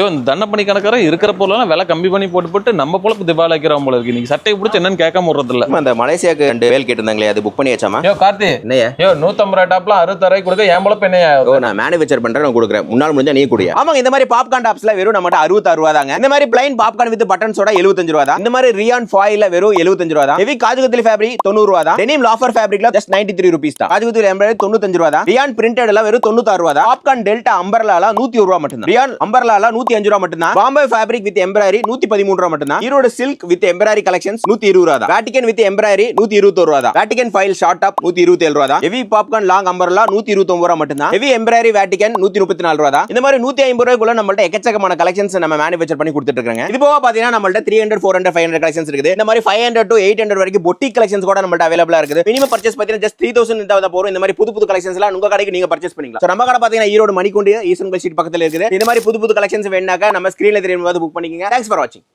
இந்த தண்டப்பணி கணக்கார இருக்கிற பொருளெல்லாம் விலை கம்மி பண்ணி போட்டு நம்ம பொழப்பு திவால் வைக்கிறோம் போல இருக்கு. நீங்க சட்டையை பிடிச்சி என்னன்னு கேட்காம விடுறது இல்ல. அந்த மலேசியாக்கு 2 வேல் கேட்டிருந்தாங்களே, அது புக் பண்ணி வச்சாமா? கார்த்தி என்னையா 150 ரூபாய் டாப்லாம் 60 ரூபாய் கொடுக்க என் பொழப்பு என்னையா? நான் மேனுஃபேக்சர் பண்றேன், நான் கொடுக்குறேன். முன்னாள் முடிஞ்சா நீ குடியா? ஆமாங்க, இந்த மாதிரி பாப்கார்ன் டாப்ஸ்ல வெறும் நம்மட்ட 66 ரூபா தாங்க. இந்த மாதிரி பிளைன் பாப்கார்ன் வித் பட்டன்ஸோட 75 ரூபா தான். இந்த மாதிரி ரியான் ஃபாயில்ல வெறும் 75 ரூபா தான். ஹெவி காஜுகத்திலி ஃபேப்ரிக் 90 ரூபா தான். டெனிம் லாஃபர் ஃபேப்ரிக்ல ஜஸ்ட் 93 ரூபீஸ் தான். காஜுகத்திலி எம்ப்ராய்டரி 95 ரூபா தான். ரியான் பிரிண்டட் எல்லாம் வெறும் 96 ரூபா தான். பாப்கார்ன் டெல்டா அம்பர்லால 101 ரூபா மட்டும் தான். ரியான் அம்பர்லால 105 ரூபா மட்டும் தான். பாம்பே ஃபேப்ரிக் வித் எம்ப்ராய்டரி 113 ரூபா மட்டும் தான். Erode silk with embroidery collections 120 ரூபா தான். வேட்டிகன் வித் எம்ப்ராய்டரி 121 ரூபா தான். வேட்டிகன் ஃபைல் ஷார்ட் டாப் 127 ரூபா தான். ஹெவி பாப்கார்ன் லாங் அம்பர்லா 129 ரூபா மட்டும் தான். ஹெவி எம்ப்ராய்டரி வேட்டிகன் 134 ரூபா தான். இந்த மாதிரி 150 ரூபாய்க்குள்ள நம்மள்ட்ட எக்கச்சக்கமான கலெக்ஷன்ஸ் நம்ம மேனுஃபேக்சர் பண்ணி கொடுத்துட்டு இருக்காங்க. இது போக பாத்தீங்கன்னா நம்மள்ட்ட 300 400 500 கலெக்ஷன்ஸ் இருக்குது. இந்த மாதிரி 500 to 800 வரைக்கும் பொட்டிக் கலெக்ஷன்ஸ் கூட நம்மள்ட்ட அவைலபிளா இருக்குது. மினிமம் பர்ச்சேஸ் பாத்தீங்கன்னா ஜஸ்ட் 3000 இருந்தா போறோம். இந்த மாதிரி புது கலெக்ஷன்ஸ் எல்லாம் உங்க கடைக்கு நீங்க பர்ச்சேஸ் பண்ணிக்கலாம். சோ நம்ம கடை பாத்தீங்கன்னா ஈரோடு மணிக்கூண்டு ஈசன் கோயில் ஸ்ட்ரீட் பக்கத்துல இருக்குது. இந்த மாதிரி புது கலெக்ஷன்ஸ் வேணாக்க நம்ம ஸ்கிரீன்ல தெரியும் போது புக் பண்ணிக்கங்க. Thanks for watching.